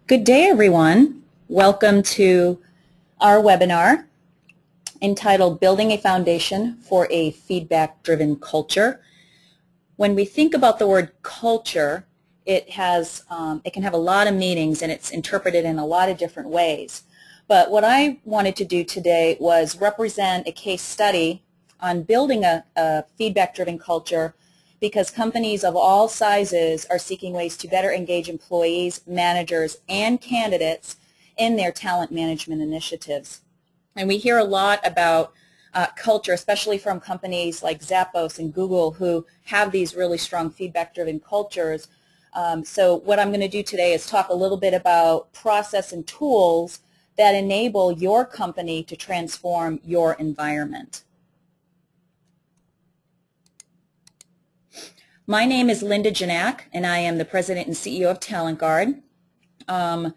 Good day, everyone. Welcome to our webinar entitled Building a Foundation for a Feedback-Driven Culture. When we think about the word culture, it can have a lot of meanings and it's interpreted in a lot of different ways. But what I wanted to do today was represent a case study on building a feedback-driven culture, because companies of all sizes are seeking ways to better engage employees, managers, and candidates in their talent management initiatives. And we hear a lot about culture, especially from companies like Zappos and Google, who have these really strong feedback-driven cultures. So what I'm going to do today is talk a little bit about process and tools that enable your company to transform your environment. My name is Linda Janak, and I am the President and CEO of Talent Guard. In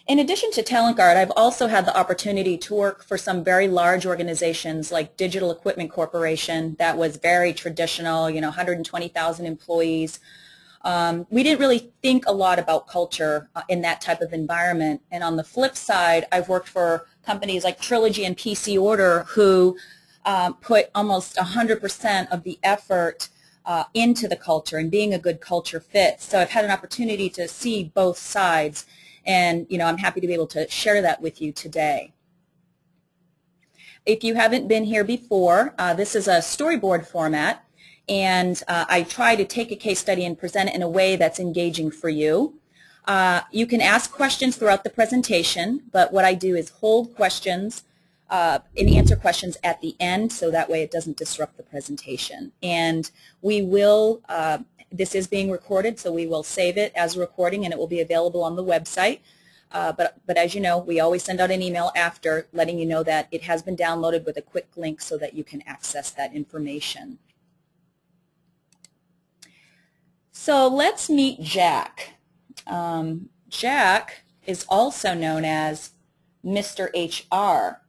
addition to Talent Guard, I've also had the opportunity to work for some very large organizations like Digital Equipment Corporation. That was very traditional, 120,000 employees. We didn't really think a lot about culture in that type of environment. And on the flip side, I've worked for companies like Trilogy and PC Order, who put almost 100% of the effort into the culture and being a good culture fit. So I've had an opportunity to see both sides, and I'm happy to be able to share that with you today. If you haven't been here before, this is a storyboard format, and I try to take a case study and present it in a way that's engaging for you. You can ask questions throughout the presentation, but what I do is hold questions and answer questions at the end, so that way it doesn't disrupt the presentation. And we will, this is being recorded, so we will save it as a recording and it will be available on the website. But as you know, we always send out an email after letting you know that it has been downloaded with a quick link so that you can access that information. So let's meet Jack. Jack is also known as Mr. HR.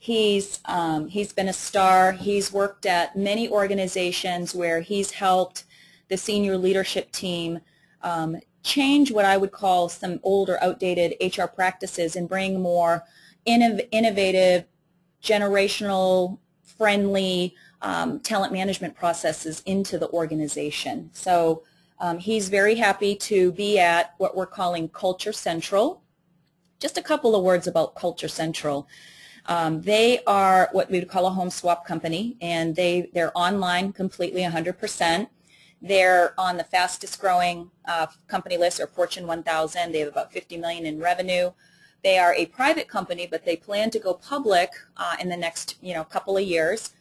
He's been a star. He's worked at many organizations where he's helped the senior leadership team change what I would call some old or outdated HR practices and bring more innovative, generational, friendly talent management processes into the organization. So he's very happy to be at what we're calling Culture Central. Just a couple of words about Culture Central. They are what we would call a home swap company, and they're online completely 100%. They're on the fastest growing company list, or Fortune 1000. They have about 50 million in revenue. They are a private company, but they plan to go public in the next couple of years.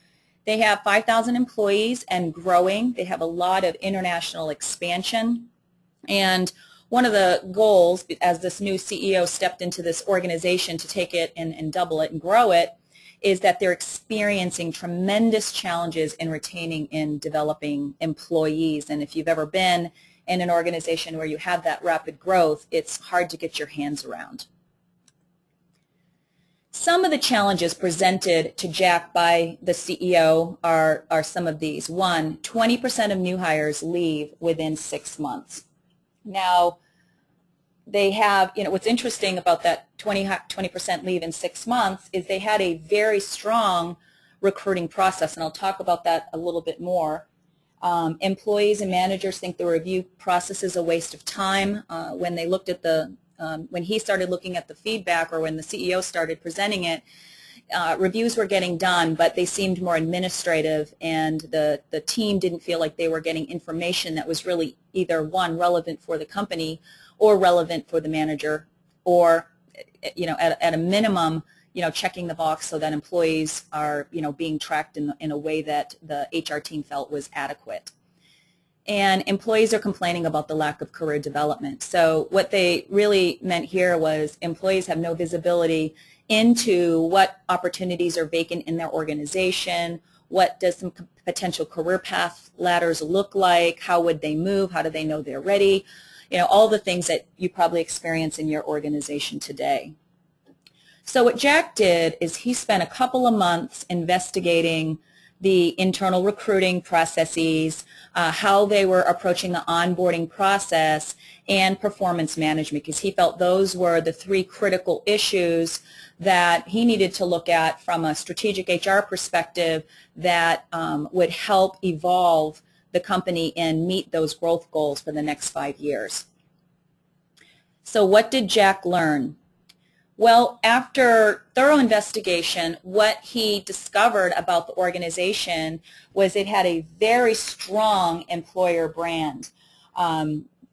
They have 5,000 employees and growing. They have a lot of international expansion. And one of the goals, as this new CEO stepped into this organization to take it and double it and grow it, is that they're experiencing tremendous challenges in retaining and developing employees. And if you've ever been in an organization where you have that rapid growth, it's hard to get your hands around. Some of the challenges presented to Jack by the CEO are some of these. One, 20% of new hires leave within 6 months. Now, they have, what's interesting about that 20% leave in 6 months is they had a very strong recruiting process, and I'll talk about that a little bit more. Employees and managers think the review process is a waste of time. When they looked at when he started looking at the feedback, or when the CEO started presenting it, reviews were getting done, but they seemed more administrative, and the team didn't feel like they were getting information that was really either, one, relevant for the company or relevant for the manager, or at a minimum, checking the box so that employees are being tracked in a way that the HR team felt was adequate. And employees are complaining about the lack of career development. So what they really meant here was employees have no visibility into what opportunities are vacant in their organization, what does some potential career path ladders look like, how would they move, how do they know they're ready, all the things that you probably experience in your organization today. So what Jack did is he spent a couple of months investigating the internal recruiting processes, how they were approaching the onboarding process, and performance management, because he felt those were the three critical issues that he needed to look at from a strategic HR perspective that would help evolve the company and meet those growth goals for the next 5 years. So what did Jack learn? Well, after thorough investigation, what he discovered about the organization was it had a very strong employer brand.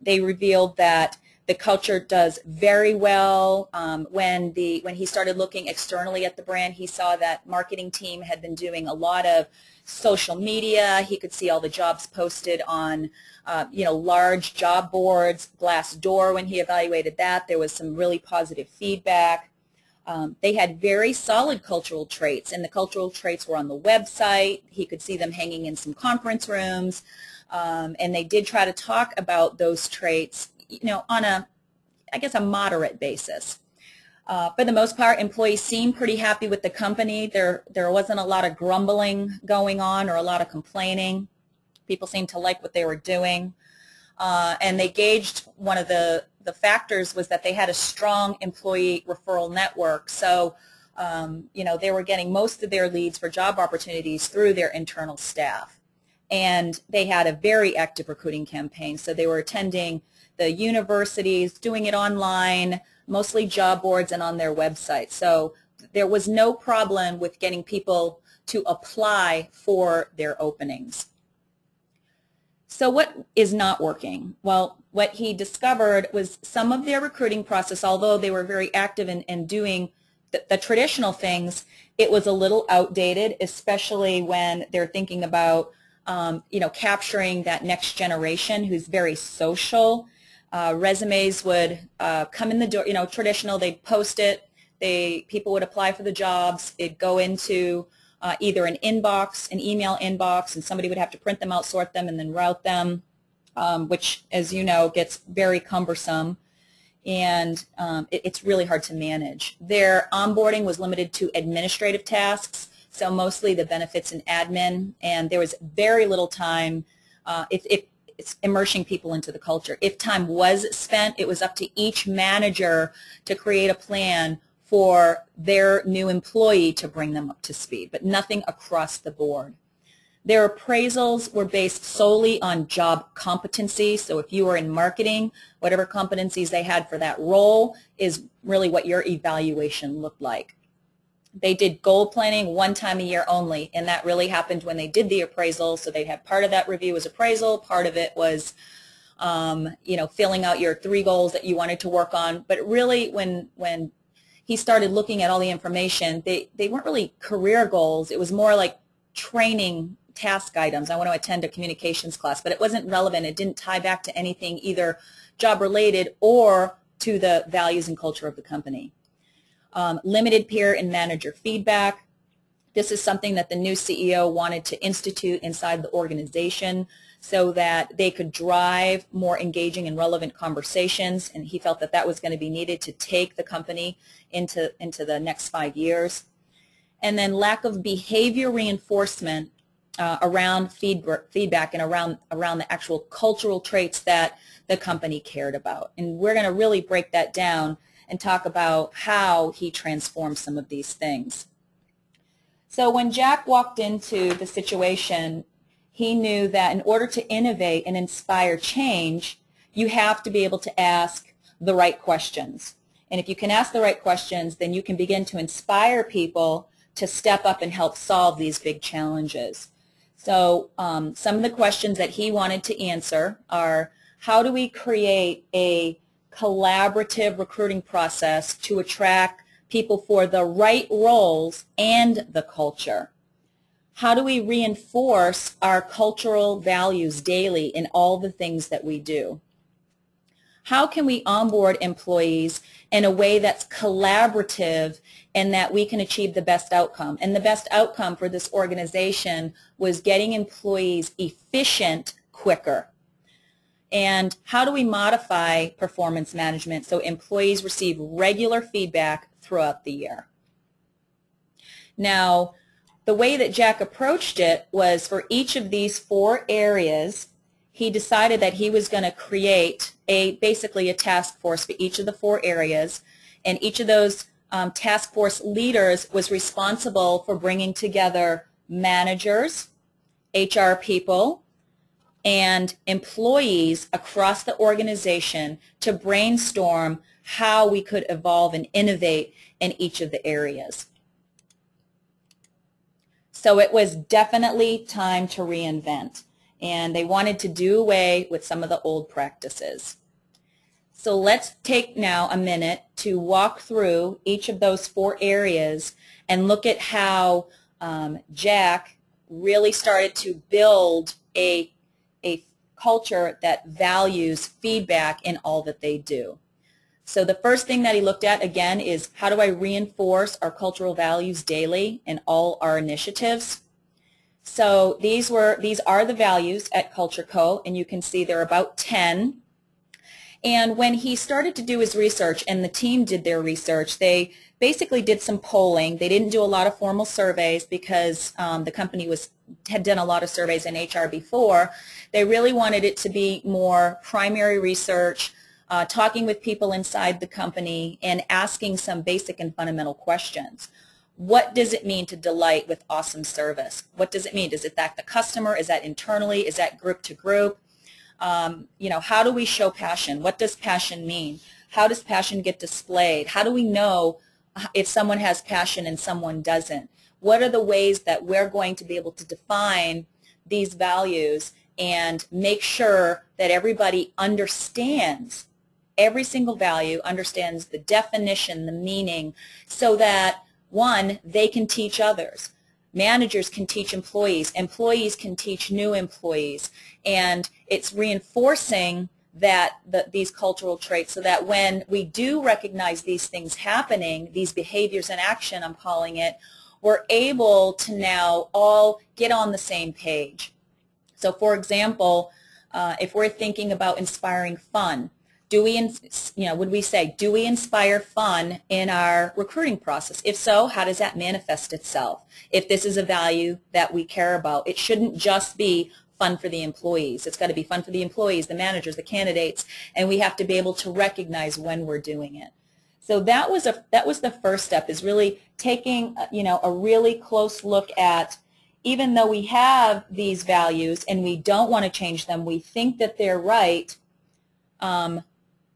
They revealed that the culture does very well. When he started looking externally at the brand, he saw that marketing team had been doing a lot of social media. He could see all the jobs posted on large job boards, Glassdoor. When he evaluated that, there was some really positive feedback. They had very solid cultural traits, and the cultural traits were on the website. He could see them hanging in some conference rooms, and they did try to talk about those traits, on a moderate basis. For the most part, employees seemed pretty happy with the company. There wasn't a lot of grumbling going on or a lot of complaining. People seemed to like what they were doing. And they gauged one of the factors was that they had a strong employee referral network. So, they were getting most of their leads for job opportunities through their internal staff. And they had a very active recruiting campaign. So they were attending the universities, doing it online, mostly job boards and on their website. So there was no problem with getting people to apply for their openings. So what is not working? Well, what he discovered was some of their recruiting process, although they were very active in doing the traditional things, it was a little outdated, especially when they're thinking about capturing that next generation who's very social. Resumes would come in the door, traditional, they'd post it, people would apply for the jobs, it'd go into either an inbox, an email inbox, and somebody would have to print them out, sort them, and then route them, which, as you know, gets very cumbersome, and it's really hard to manage. Their onboarding was limited to administrative tasks, so mostly the benefits and admin, and there was very little time it's immersing people into the culture. If time was spent, it was up to each manager to create a plan for their new employee to bring them up to speed, but nothing across the board. Their appraisals were based solely on job competency, so if you were in marketing, whatever competencies they had for that role is really what your evaluation looked like. They did goal planning one time a year only, and that really happened when they did the appraisal. So they'd have part of that review was appraisal, part of it was, filling out your 3 goals that you wanted to work on. But really, when he started looking at all the information, they weren't really career goals. It was more like training task items. I want to attend a communications class, but it wasn't relevant. It didn't tie back to anything either job-related or to the values and culture of the company. Limited peer and manager feedback. This is something that the new CEO wanted to institute inside the organization so that they could drive more engaging and relevant conversations, and he felt that that was going to be needed to take the company into the next 5 years. And then lack of behavior reinforcement around feedback and around the actual cultural traits that the company cared about. And we're going to really break that down and talk about how he transformed some of these things. So when Jack walked into the situation, he knew that in order to innovate and inspire change, you have to be able to ask the right questions. And if you can ask the right questions, then you can begin to inspire people to step up and help solve these big challenges. So some of the questions that he wanted to answer are, how do we create a collaborative recruiting process to attract people for the right roles and the culture? How do we reinforce our cultural values daily in all the things that we do? How can we onboard employees in a way that's collaborative and that we can achieve the best outcome? And the best outcome for this organization was getting employees efficient quicker. And how do we modify performance management so employees receive regular feedback throughout the year? Now, the way that Jack approached it was for each of these 4 areas, he decided that he was going to create basically a task force for each of the 4 areas, and each of those task force leaders was responsible for bringing together managers, HR people, and employees across the organization to brainstorm how we could evolve and innovate in each of the areas. So it was definitely time to reinvent, and they wanted to do away with some of the old practices. So let's take now a minute to walk through each of those 4 areas and look at how Jack really started to build a culture that values feedback in all that they do. So the first thing that he looked at, again, is how do I reinforce our cultural values daily in all our initiatives? So these are the values at Culture Co., and you can see there are about 10. And when he started to do his research and the team did their research, they basically did some polling. They didn't do a lot of formal surveys because the company had done a lot of surveys in HR before. They really wanted it to be more primary research, talking with people inside the company and asking some basic and fundamental questions. What does it mean to delight with awesome service? What does it mean? Does it affect the customer? Is that internally? Is that group to group? How do we show passion? What does passion mean? How does passion get displayed? How do we know if someone has passion and someone doesn't? What are the ways that we're going to be able to define these values and make sure that everybody understands every single value, understands the definition, the meaning, so that, one, they can teach others. Managers can teach employees. Employees can teach new employees. And it's reinforcing these cultural traits so that when we do recognize these things happening, these behaviors in action, I'm calling it, we're able to now all get on the same page. So for example, if we're thinking about inspiring fun, would we say, do we inspire fun in our recruiting process? If so, how does that manifest itself? If this is a value that we care about, it shouldn't just be fun for the employees. It's got to be fun for the employees, the managers, the candidates, and we have to be able to recognize when we're doing it. So that was the first step, is really taking a really close look at, even though we have these values and we don't want to change them, we think that they're right.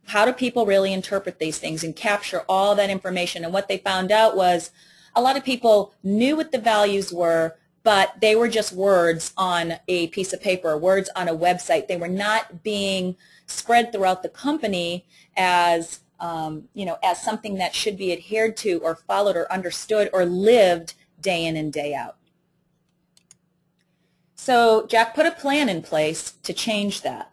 How do people really interpret these things and capture all that information? And what they found out was a lot of people knew what the values were, but they were just words on a piece of paper, words on a website. They were not being spread throughout the company as as something that should be adhered to or followed or understood or lived day in and day out. So Jack put a plan in place to change that.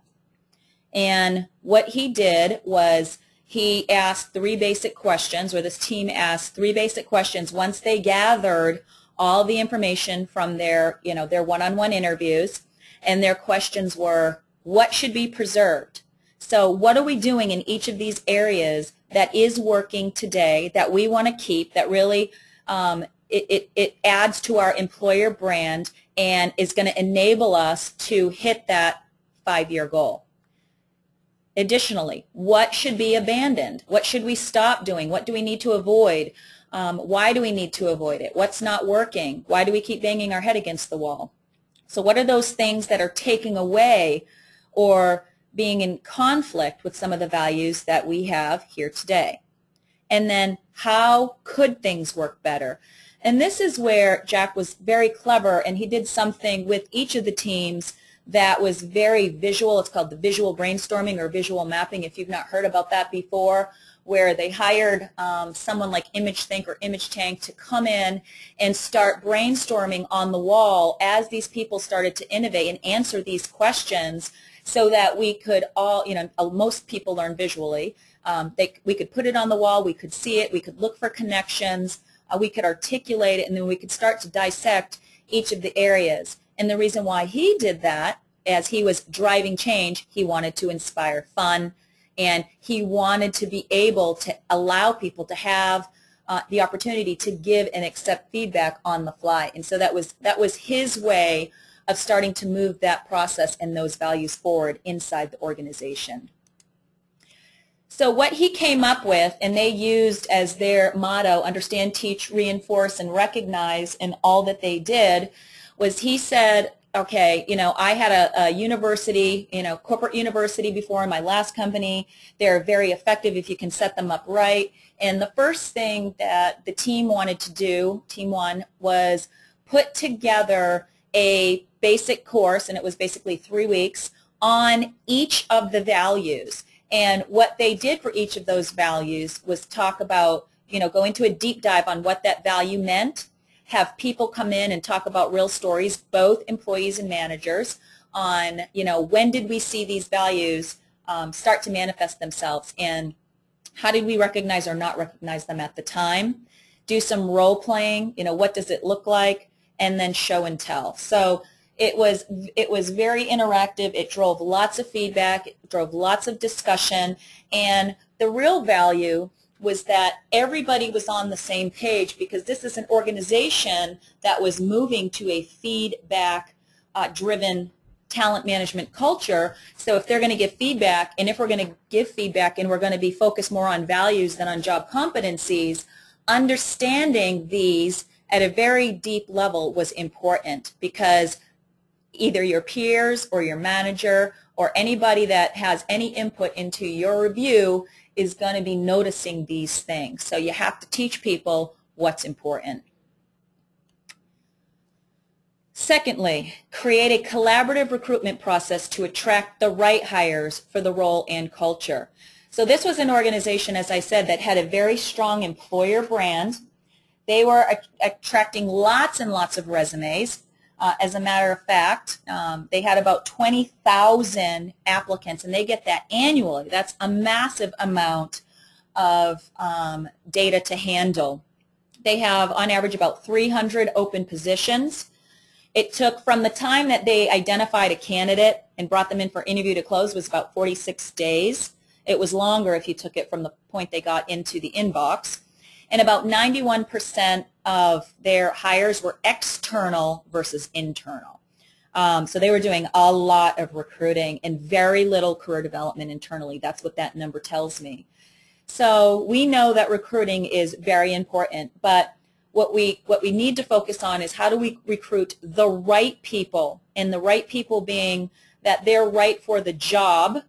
And what he did was he asked 3 basic questions, or this team asked 3 basic questions once they gathered all the information from their one-on-one interviews. And their questions were, what should be preserved? So what are we doing in each of these areas that is working today, that we want to keep, that really it adds to our employer brand and is going to enable us to hit that 5-year goal? Additionally, what should be abandoned? What should we stop doing? What do we need to avoid? Why do we need to avoid it? What's not working? Why do we keep banging our head against the wall? So what are those things that are taking away or being in conflict with some of the values that we have here today? And then how could things work better? And this is where Jack was very clever, and he did something with each of the teams that was very visual. It's called the visual brainstorming or visual mapping, if you've not heard about that before, where they hired someone like ImageThink or ImageTank to come in and start brainstorming on the wall as these people started to innovate and answer these questions, so that we could all, most people learn visually. We could put it on the wall, we could see it, we could look for connections, we could articulate it, and then we could start to dissect each of the areas. And the reason why he did that, as he was driving change, he wanted to inspire fun, and he wanted to be able to allow people to have the opportunity to give and accept feedback on the fly. And so that was his way of starting to move that process and those values forward inside the organization. So what he came up with, and they used as their motto, understand, teach, reinforce, and recognize in all that they did, was he said, okay, I had a university, corporate university before in my last company. They're very effective if you can set them up right. And the first thing that the team wanted to do, Team 1, was put together a basic course, and it was basically 3 weeks, on each of the values. And what they did for each of those values was talk about, go into a deep dive on what that value meant, have people come in and talk about real stories, both employees and managers, on, when did we see these values start to manifest themselves, and how did we recognize or not recognize them at the time, do some role playing, what does it look like, and then show and tell. So it was very interactive. It drove lots of feedback. It drove lots of discussion. And the real value was that everybody was on the same page, because this is an organization that was moving to a feedback-driven talent management culture. So if they're going to give feedback, and if we're going to give feedback and we're going to be focused more on values than on job competencies, understanding these at a very deep level was important, because either your peers or your manager or anybody that has any input into your review is going to be noticing these things. So you have to teach people what's important. Secondly, create a collaborative recruitment process to attract the right hires for the role and culture. So this was an organization, as I said, that had a very strong employer brand. They were attracting lots and lots of resumes. As a matter of fact, they had about 20,000 applicants, and they get that annually. That's a massive amount of data to handle. They have, on average, about 300 open positions. It took, from the time that they identified a candidate and brought them in for interview to close, was about 46 days. It was longer if you took it from the point they got into the inbox. And about 91% of their hires were external versus internal. So they were doing a lot of recruiting and very little career development internally. That's what that number tells me. So we know that recruiting is very important, but what we need to focus on is how do we recruit the right people, and the right people being that they're right for the job,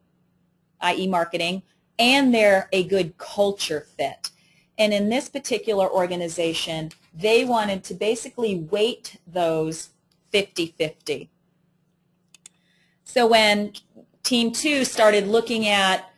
i.e. marketing, and they're a good culture fit. And in this particular organization, they wanted to basically weight those 50-50. So when Team 2 started looking at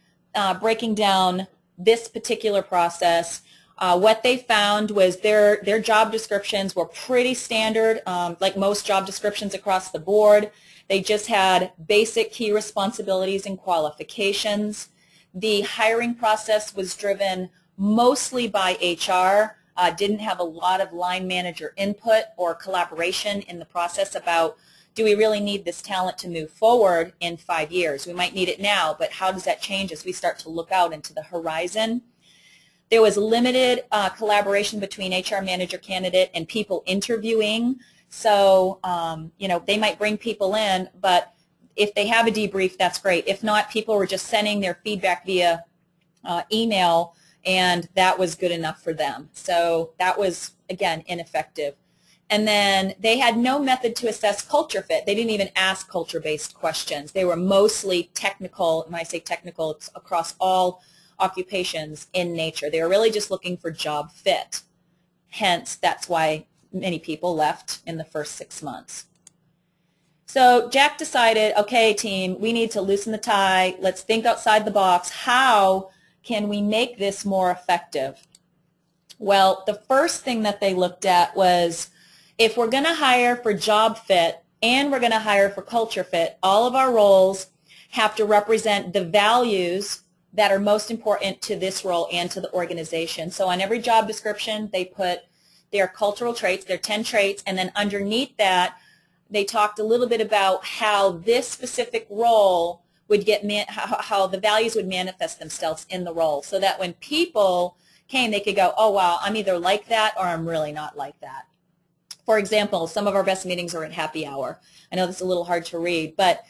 breaking down this particular process, what they found was their job descriptions were pretty standard, like most job descriptions across the board. They just had basic key responsibilities and qualifications. The hiring process was driven mostly by HR, didn't have a lot of line manager input or collaboration in the process about, do we really need this talent to move forward in 5 years? We might need it now, but how does that change as we start to look out into the horizon? There was limited collaboration between HR manager candidate and people interviewing. So, they might bring people in, but if they have a debrief, that's great. If not, people were just sending their feedback via email, and that was good enough for them. So that was, again, ineffective. And then they had no method to assess culture fit. They didn't even ask culture-based questions. They were mostly technical. When I say technical, it's across all occupations in nature. They were really just looking for job fit. Hence, that's why many people left in the first 6 months. So Jack decided, okay, team, we need to loosen the tie. Let's think outside the box. How can we make this more effective? Well, the first thing that they looked at was, if we're going to hire for job fit and we're going to hire for culture fit, all of our roles have to represent the values that are most important to this role and to the organization. So on every job description, they put their cultural traits, their 10 traits, and then underneath that, they talked a little bit about how this specific role would get, how the values would manifest themselves in the role, so that when people came, they could go, oh, wow, I'm either like that or I'm really not like that. For example, some of our best meetings are at happy hour. I know this is a little hard to read, but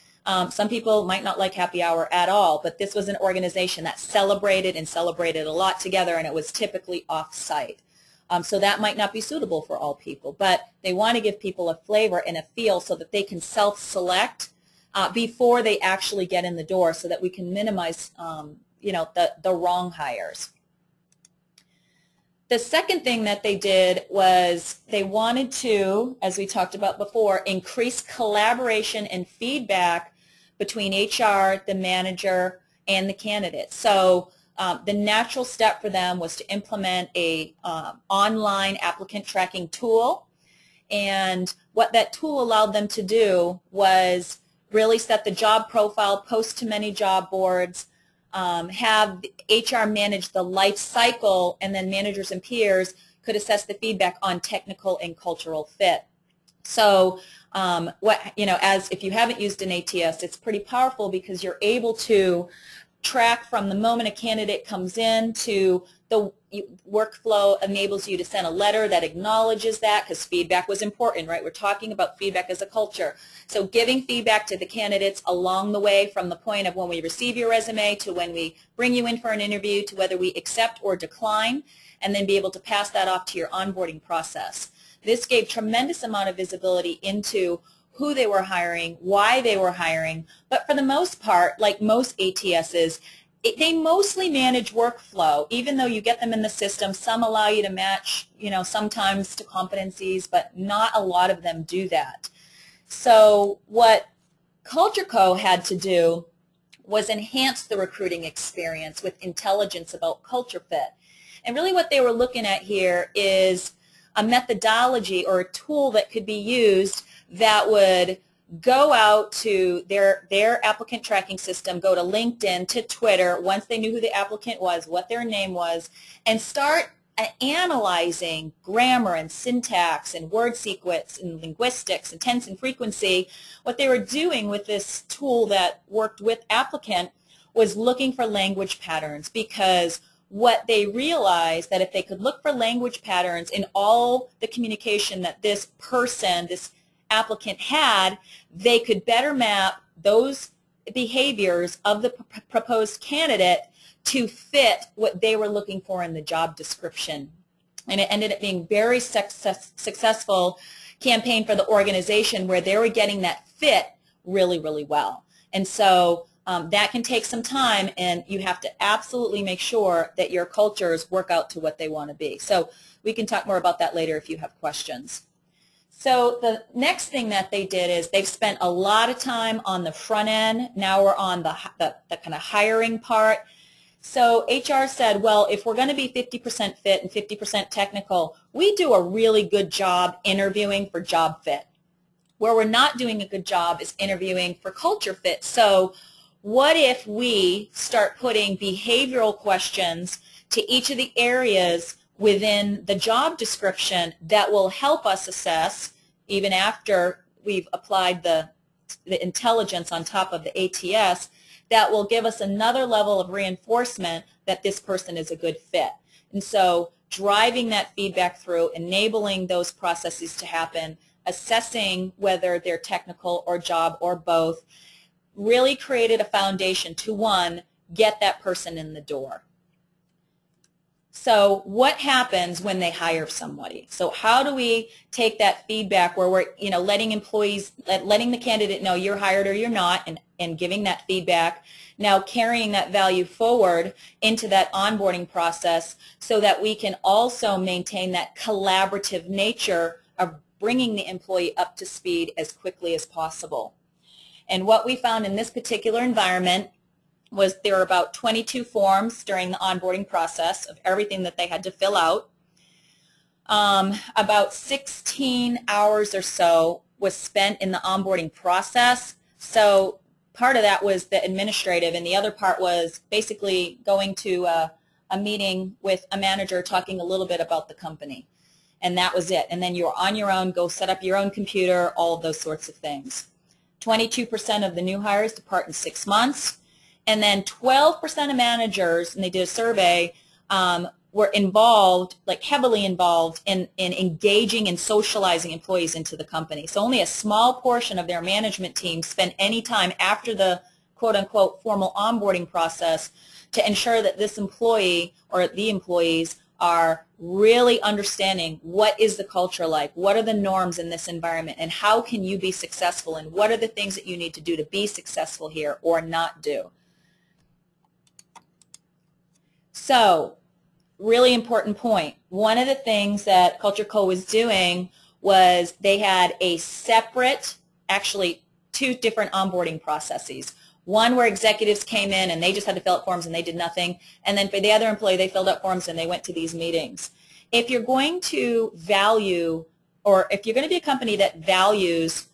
some people might not like happy hour at all, but this was an organization that celebrated a lot together, and it was typically off-site. So that might not be suitable for all people, but they want to give people a flavor and a feel so that they can self-select before they actually get in the door, so that we can minimize the wrong hires. The second thing that they did was they wanted to, as we talked about before, increase collaboration and feedback between HR, the manager, and the candidate. So the natural step for them was to implement a online applicant tracking tool. And what that tool allowed them to do was really set the job profile, post to many job boards, have HR manage the life cycle, and then managers and peers could assess the feedback on technical and cultural fit. So as if you haven't used an ATS, it's pretty powerful because you're able to track from the moment a candidate comes in to the workflow enables you to send a letter that acknowledges that, because feedback was important, right? We're talking about feedback as a culture. So giving feedback to the candidates along the way, from the point of when we receive your resume to when we bring you in for an interview to whether we accept or decline, and then be able to pass that off to your onboarding process. This gave tremendous amount of visibility into who they were hiring, why they were hiring, but for the most part, like most ATSs, they mostly manage workflow. Even though you get them in the system, some allow you to match, sometimes to competencies, but not a lot of them do that. So what Culture Co had to do was enhance the recruiting experience with intelligence about culture fit. And really what they were looking at here is a methodology or a tool that could be used that would go out to their applicant tracking system, go to LinkedIn, to Twitter, once they knew who the applicant was, what their name was, and start analyzing grammar and syntax and word sequence and linguistics and tense and frequency. What they were doing with this tool that worked with applicant was looking for language patterns, because what they realized that if they could look for language patterns in all the communication that this person, this applicant had, they could better map those behaviors of the proposed candidate to fit what they were looking for in the job description. And it ended up being very successful campaign for the organization, where they were getting that fit really, really well. And so that can take some time, and you have to absolutely make sure that your cultures work out to what they want to be. So we can talk more about that later if you have questions. So the next thing that they did is they've spent a lot of time on the front end. Now we're on the kind of hiring part. So HR said, well, if we're going to be 50% fit and 50% technical, we do a really good job interviewing for job fit. Where we're not doing a good job is interviewing for culture fit. So what if we start putting behavioral questions to each of the areas within the job description that will help us assess, even after we've applied the intelligence on top of the ATS, that will give us another level of reinforcement that this person is a good fit. And so driving that feedback through, enabling those processes to happen, assessing whether they're technical or job or both, really created a foundation to, one, get that person in the door. So what happens when they hire somebody? So how do we take that feedback where we're, letting employees, letting the candidate know you're hired or you're not, and giving that feedback, now carrying that value forward into that onboarding process so that we can also maintain that collaborative nature of bringing the employee up to speed as quickly as possible. And what we found in this particular environment was there were about 22 forms during the onboarding process of everything that they had to fill out. About 16 hours or so was spent in the onboarding process. So part of that was the administrative, and the other part was basically going to a meeting with a manager, talking a little bit about the company. And that was it. And then you were on your own, go set up your own computer, all of those sorts of things. 22% of the new hires depart in 6 months. And then 12% of managers, and they did a survey, were involved, like heavily involved in engaging and socializing employees into the company. So only a small portion of their management team spent any time after the quote-unquote formal onboarding process to ensure that this employee or the employees are really understanding what is the culture like, what are the norms in this environment, and how can you be successful, and what are the things that you need to do to be successful here or not do. So, really important point. One of the things that Culture Co was doing was they had a separate, actually 2 different onboarding processes. One where executives came in and they just had to fill out forms and they did nothing. And then for the other employee, they filled out forms and they went to these meetings. If you're going to value, or if you're going to be a company that values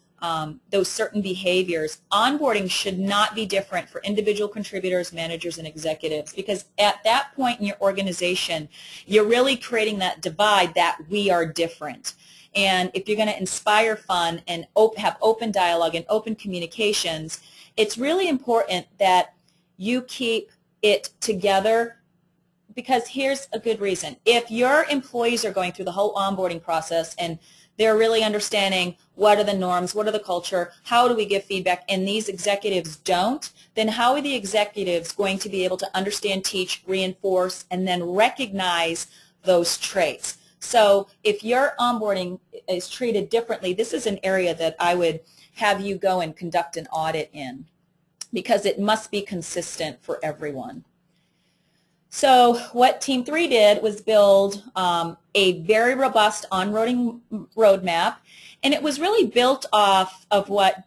those certain behaviors, onboarding should not be different for individual contributors, managers, and executives, because at that point in your organization, you're really creating that divide that we are different. And if you're going to inspire fun and have open dialogue and open communications, it's really important that you keep it together, because here's a good reason. If your employees are going through the whole onboarding process and they're really understanding what are the norms, what are the culture, how do we give feedback, and these executives don't, then how are the executives going to be able to understand, teach, reinforce, and then recognize those traits? So if your onboarding is treated differently, this is an area that I would have you go and conduct an audit in, because it must be consistent for everyone. So what Team 3 did was build a very robust on-boarding roadmap, and it was really built off of what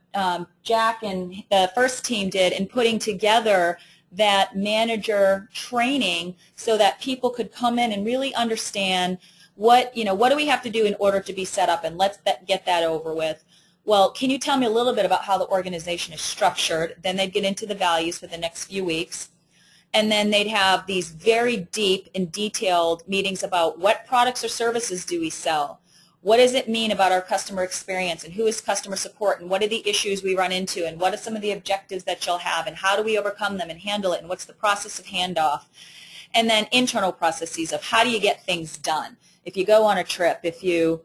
Jack and the first team did in putting together that manager training so that people could come in and really understand what do we have to do in order to be set up, and let's get that over with. Well, can you tell me a little bit about how the organization is structured? Then they'd get into the values for the next few weeks. And then they'd have these very deep and detailed meetings about what products or services do we sell? What does it mean about our customer experience, and who is customer support, and what are the issues we run into, and what are some of the objectives that you'll have, and how do we overcome them and handle it, and what's the process of handoff? And then internal processes of how do you get things done. If you go on a trip, if you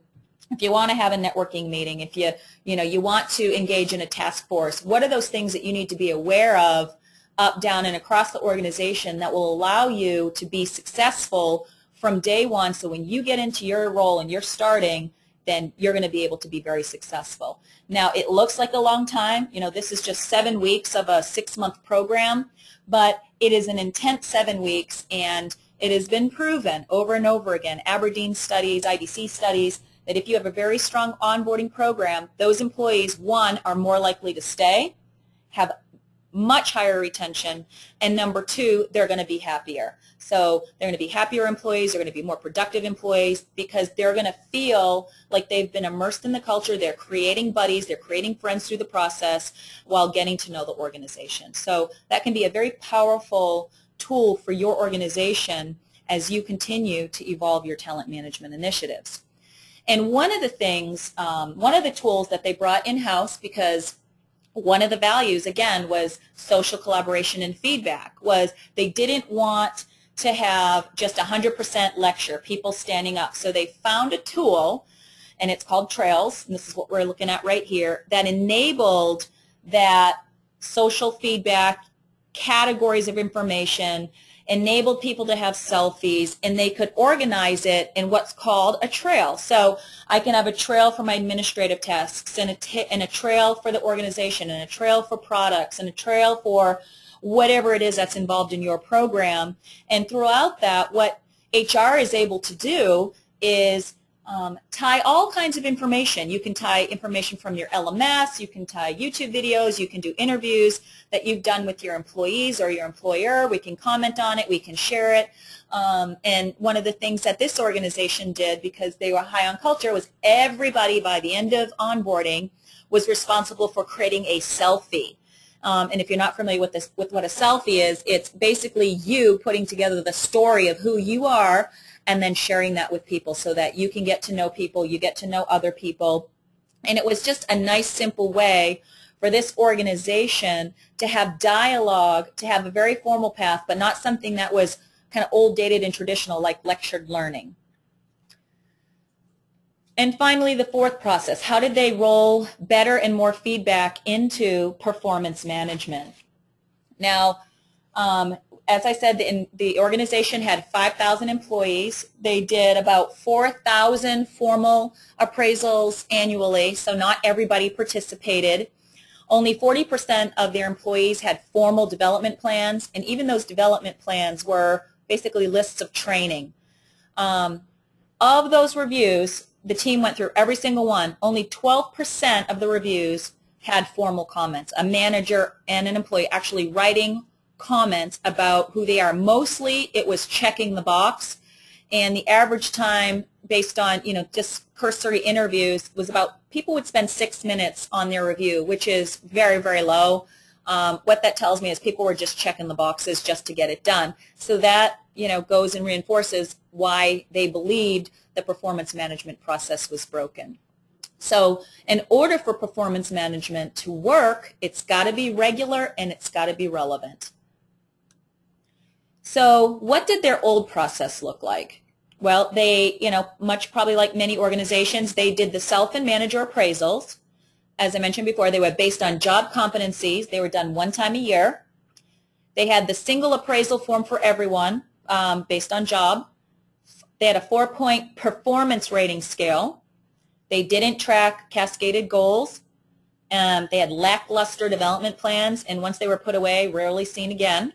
want to have a networking meeting, if you want to engage in a task force, what are those things that you need to be aware of up, down, and across the organization that will allow you to be successful from day one, so when you get into your role and you're starting, then you're going to be able to be very successful. Now, it looks like a long time. This is just 7 weeks of a 6-month program, but it is an intense 7 weeks, and it has been proven over and over again, Aberdeen studies, IDC studies, that if you have a very strong onboarding program, those employees, 1, are more likely to stay, have much higher retention, and number 2, they're going to be happier. So they're going to be happier employees, they're going to be more productive employees, because they're going to feel like they've been immersed in the culture, they're creating buddies, they're creating friends through the process while getting to know the organization. So that can be a very powerful tool for your organization as you continue to evolve your talent management initiatives. And one of the things, one of the tools that they brought in-house, because one of the values, again, was social collaboration and feedback, was they didn't want to have just 100% lecture, people standing up. So they found a tool, and it's called Trails, and this is what we're looking at right here, that enabled that social feedback, categories of information, enabled people to have selfies, and they could organize it in what's called a trail. So I can have a trail for my administrative tasks, and a trail for the organization, and a trail for products, and a trail for whatever it is that's involved in your program. And throughout that, what HR is able to do is tie all kinds of information. You can tie information from your LMS, you can tie YouTube videos, you can do interviews that you've done with your employees or your employer. We can comment on it, we can share it. And one of the things that this organization did, because they were high on culture, was everybody by the end of onboarding was responsible for creating a selfie. And if you're not familiar with what a selfie is, it's basically you putting together the story of who you are and then sharing that with people so that you can get to know people, you get to know other people. And it was just a nice, simple way for this organization to have dialogue, to have a very formal path, but not something that was kind of old, dated, and traditional, like lectured learning. And finally, the fourth process, how did they roll better and more feedback into performance management? Now, as I said, the organization had 5,000 employees. They did about 4,000 formal appraisals annually, so not everybody participated. Only 40% of their employees had formal development plans, and even those development plans were basically lists of training. Of those reviews, the team went through every single one. Only 12% of the reviews had formal comments. A manager and an employee actually writing comments about who they are. Mostly it was checking the box, and the average time based on, just cursory interviews was about, people would spend 6 minutes on their review, which is very, very low. What that tells me is people were just checking the boxes just to get it done. So that, goes and reinforces why they believed the performance management process was broken. So in order for performance management to work, it's got to be regular and it's got to be relevant. So what did their old process look like? Well, they, much probably like many organizations, they did the self and manager appraisals. As I mentioned before, they were based on job competencies. They were done one time a year. They had the single appraisal form for everyone based on job. They had a 4-point performance rating scale. They didn't track cascaded goals. They had lackluster development plans, and once they were put away, rarely seen again.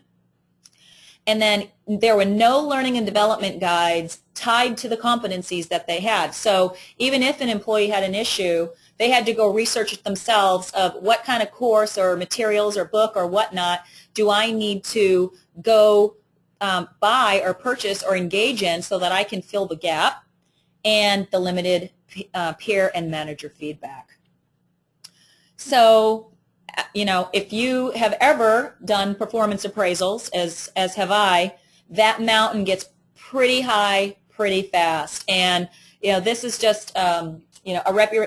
And then there were no learning and development guides tied to the competencies that they had. So even if an employee had an issue, they had to go research it themselves of what kind of course or materials or book or whatnot do I need to go buy or purchase or engage in so that I can fill the gap, and the limited peer and manager feedback. So, if you have ever done performance appraisals, as have I, that mountain gets pretty high pretty fast. And, this is just, a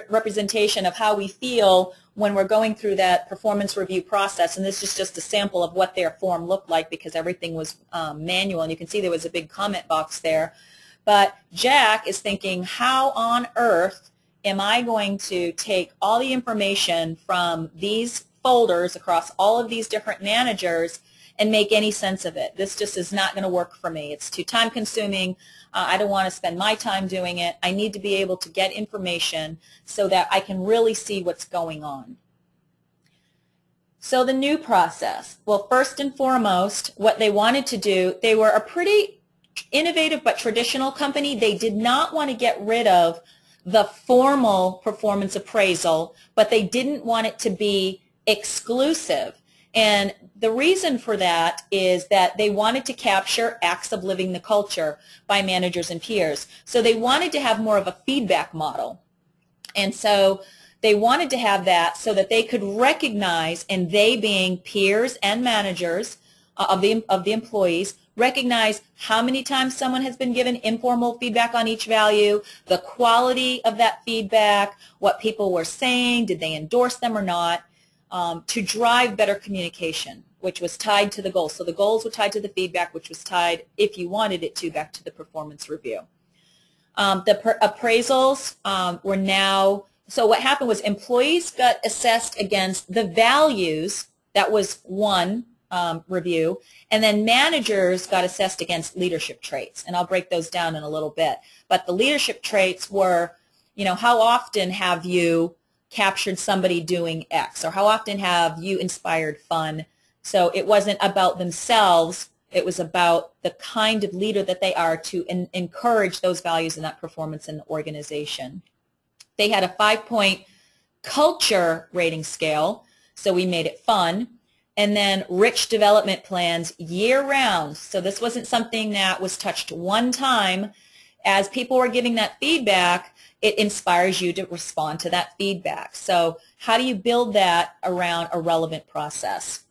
representation of how we feel when we're going through that performance review process. And this is just a sample of what their form looked like, because everything was manual. And you can see there was a big comment box there. But Jack is thinking, how on earth am I going to take all the information from these folders across all of these different managers and make any sense of it? This just is not going to work for me. It's too time consuming. I don't want to spend my time doing it. I need to be able to get information so that I can really see what's going on. So the new process. Well, first and foremost, what they wanted to do, they were a pretty innovative but traditional company. They did not want to get rid of the formal performance appraisal, but they didn't want it to be exclusive. And the reason for that is that they wanted to capture acts of living the culture by managers and peers. So they wanted to have more of a feedback model. And so they wanted to have that so that they could recognize, and they being peers and managers of the employees, recognize how many times someone has been given informal feedback on each value, the quality of that feedback, what people were saying, did they endorse them or not, to drive better communication, which was tied to the goals. So the goals were tied to the feedback, which was tied, if you wanted it to, back to the performance review. The appraisals were now, so what happened was employees got assessed against the values, that was one review, and then managers got assessed against leadership traits, and I'll break those down in a little bit. But the leadership traits were, how often have you captured somebody doing X, or how often have you inspired fun? So it wasn't about themselves, it was about the kind of leader that they are to encourage those values and that performance in the organization. They had a 5-point culture rating scale, so we made it fun. And then rich development plans year-round. So this wasn't something that was touched one time. As people were giving that feedback, it inspires you to respond to that feedback. So how do you build that around a relevant process?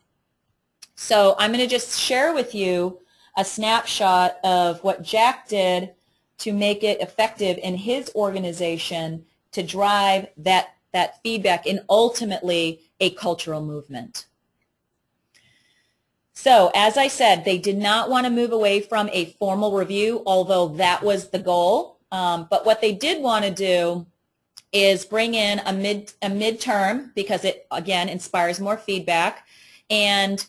So I'm going to just share with you a snapshot of what Jack did to make it effective in his organization to drive that feedback and ultimately a cultural movement. So as I said, they did not want to move away from a formal review, although that was the goal. But what they did want to do is bring in a midterm, because it, again, inspires more feedback. And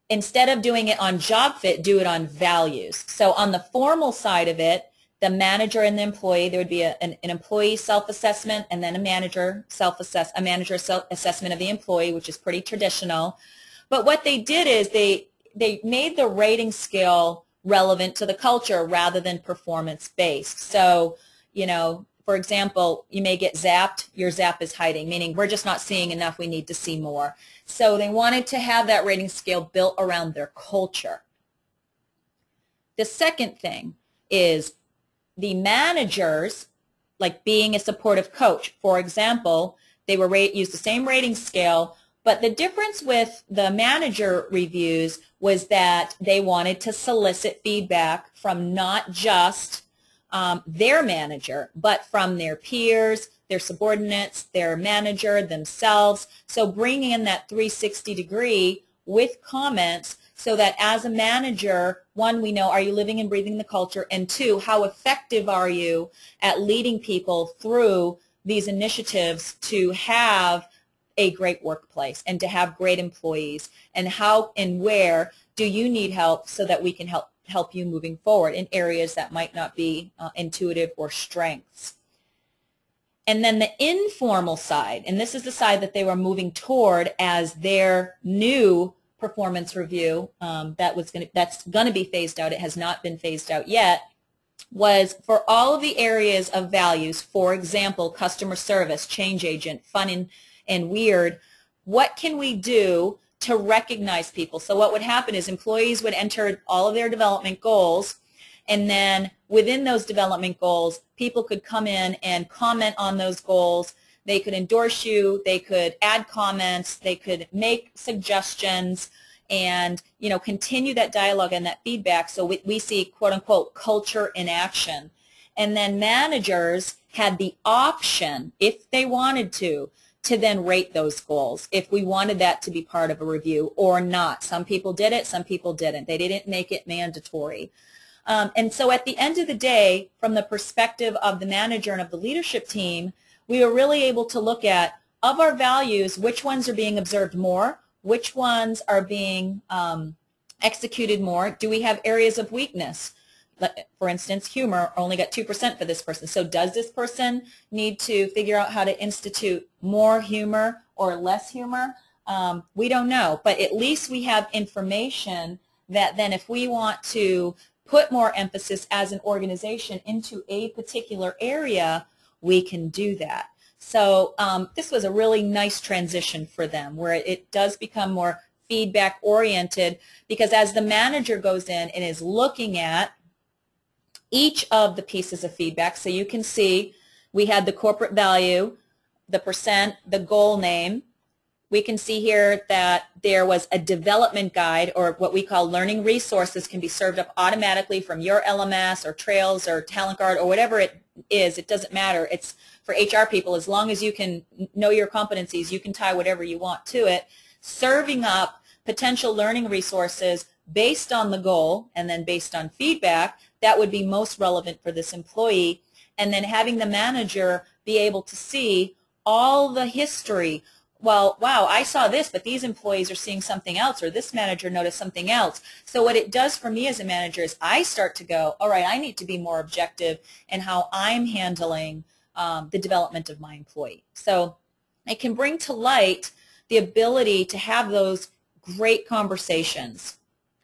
instead of doing it on job fit, do it on values. So on the formal side of it, the manager and the employee, there would be an employee self-assessment and then a manager assessment of the employee, which is pretty traditional. But what they did is they made the rating scale relevant to the culture rather than performance-based. So, you know, for example, you may get zapped, your zap is hiding, meaning we're just not seeing enough, we need to see more. So they wanted to have that rating scale built around their culture. The second thing is the managers, like being a supportive coach, for example, they were used the same rating scale, but the difference with the manager reviews was that they wanted to solicit feedback from not just their manager, but from their peers, their subordinates, their manager, themselves. So bringing in that 360 degree with comments so that as a manager, one, we know, are you living and breathing the culture? And two, how effective are you at leading people through these initiatives to have a great workplace and to have great employees? And how and where do you need help so that we can help you moving forward in areas that might not be intuitive or strengths? And then the informal side, and this is the side that they were moving toward as their new performance review that's going to be phased out. It has not been phased out yet. Was for all of the areas of values, for example, customer service, change agent, fun and weird, what can we do to recognize people? So what would happen is employees would enter all of their development goals, and then within those development goals, people could come in and comment on those goals. They could endorse you, they could add comments, they could make suggestions, and, you know, continue that dialogue and that feedback. So we see, quote unquote, culture in action. And then managers had the option, if they wanted to then rate those goals, if we wanted that to be part of a review or not. Some people did it, some people didn't. They didn't make it mandatory. And so at the end of the day, from the perspective of the manager and of the leadership team, we were really able to look at, of our values, which ones are being observed more, which ones are being executed more. Do we have areas of weakness? For instance, humor only got 2% for this person. So does this person need to figure out how to institute more humor or less humor? We don't know, but at least we have information that then if we want to put more emphasis as an organization into a particular area, we can do that. So this was a really nice transition for them where it does become more feedback oriented, because as the manager goes in and is looking at each of the pieces of feedback, so you can see we had the corporate value, the percent, the goal name. We can see here that there was a development guide, or what we call learning resources, can be served up automatically from your LMS or Trails or Talent Guard or whatever it is. It doesn't matter. It's for HR people. As long as you can know your competencies, you can tie whatever you want to it. Serving up potential learning resources based on the goal and then based on feedback that would be most relevant for this employee. And then having the manager be able to see all the history. Well, wow, I saw this, but these employees are seeing something else, or this manager noticed something else. So what it does for me as a manager is I start to go, all right, I need to be more objective in how I'm handling the development of my employee. So it can bring to light the ability to have those great conversations,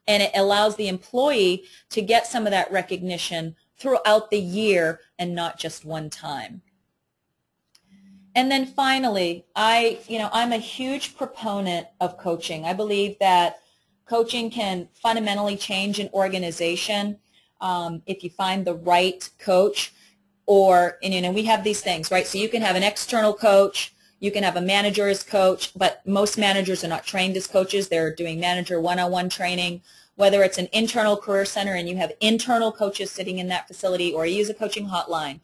and it allows the employee to get some of that recognition throughout the year and not just one time. And then finally, I'm a huge proponent of coaching. I believe that coaching can fundamentally change an organization if you find the right coach. And we have these things, right? So you can have an external coach, you can have a manager as coach, but most managers are not trained as coaches. They're doing manager one-on-one training. Whether it's an internal career center and you have internal coaches sitting in that facility, or you use a coaching hotline.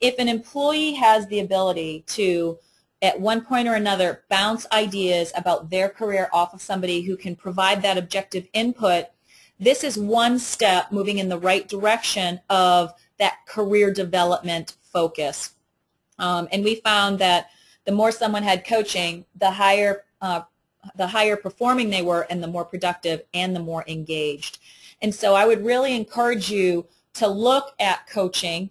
If an employee has the ability to at one point or another bounce ideas about their career off of somebody who can provide that objective input, this is one step moving in the right direction of that career development focus. And we found that the more someone had coaching, the higher performing they were, and the more productive and the more engaged. And so I would really encourage you to look at coaching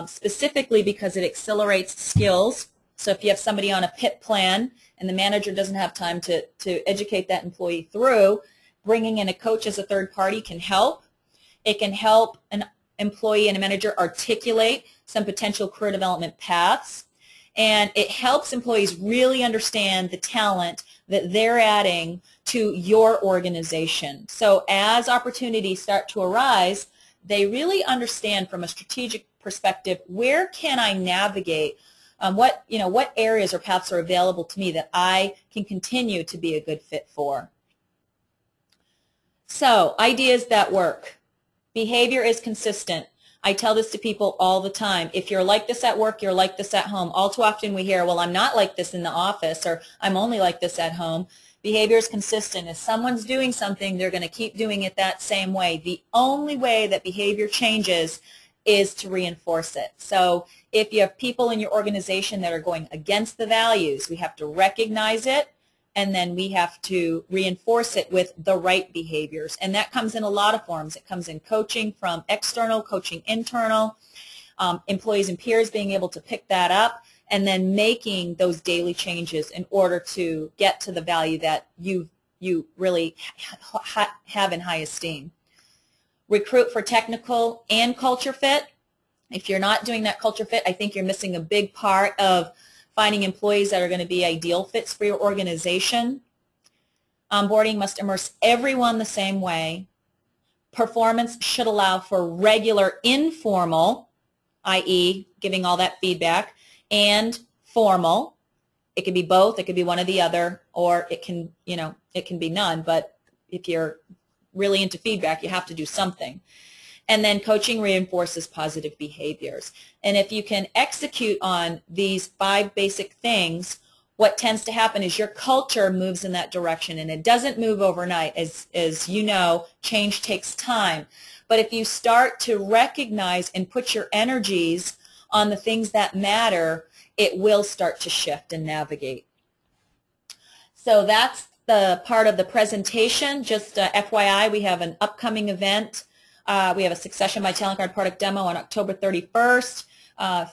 specifically because it accelerates skills. So if you have somebody on a PIP plan and the manager doesn't have time to educate that employee through, bringing in a coach as a third party can help. It can help an employee and a manager articulate some potential career development paths. And it helps employees really understand the talent that they're adding to your organization. So as opportunities start to arise, they really understand from a strategic perspective, where can I navigate, what areas or paths are available to me that I can continue to be a good fit for. So ideas that work. Behavior is consistent. I tell this to people all the time. If you're like this at work, you're like this at home. All too often we hear, well, I'm not like this in the office, or I'm only like this at home. Behavior is consistent. If someone's doing something, they're going to keep doing it that same way. The only way that behavior changes is to reinforce it. So if you have people in your organization that are going against the values, we have to recognize it, and then we have to reinforce it with the right behaviors. And that comes in a lot of forms. It comes in coaching from external, coaching internal, employees and peers being able to pick that up, and then making those daily changes in order to get to the value that you really have in high esteem. Recruit for technical and culture fit. If you're not doing that culture fit, I think you're missing a big part of finding employees that are going to be ideal fits for your organization. Onboarding must immerse everyone the same way. Performance should allow for regular informal, i.e. giving all that feedback, and formal. It could be both, it could be one or the other, or it can be none, but if you're really into feedback, you have to do something. And then coaching reinforces positive behaviors. And if you can execute on these 5 basic things, what tends to happen is your culture moves in that direction, and it doesn't move overnight. As you know, change takes time. But if you start to recognize and put your energies on the things that matter, it will start to shift and navigate. So that's the part of the presentation. Just FYI, we have an upcoming event. We have a Succession by Talent Guard product demo on October 31st.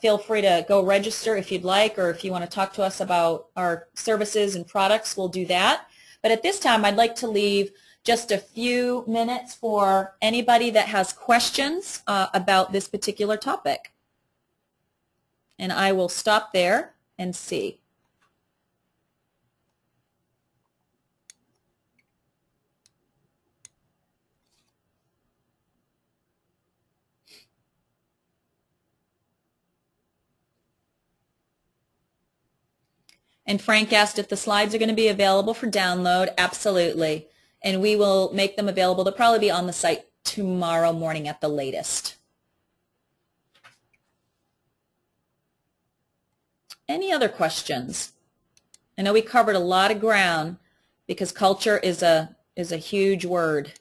Feel free to go register if you'd like, or if you want to talk to us about our services and products, we'll do that. But at this time, I'd like to leave just a few minutes for anybody that has questions about this particular topic. And I will stop there and see. And Frank asked if the slides are going to be available for download. Absolutely. And we will make them available. They'll probably be on the site tomorrow morning at the latest. Any other questions? I know we covered a lot of ground because culture is a huge word.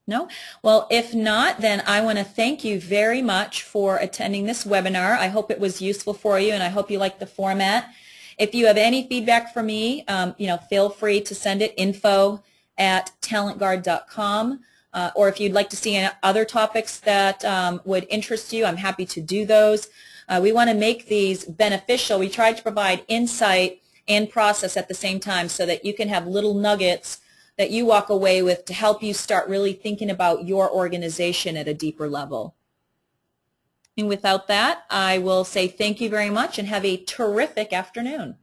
No? Well, if not, then I want to thank you very much for attending this webinar. I hope it was useful for you, and I hope you like the format. If you have any feedback for me, feel free to send it info@talentguard.com. Or if you'd like to see other topics that would interest you, I'm happy to do those. We want to make these beneficial. We try to provide insight and process at the same time so that you can have little nuggets that you walk away with to help you start really thinking about your organization at a deeper level. And without that, I will say thank you very much and have a terrific afternoon.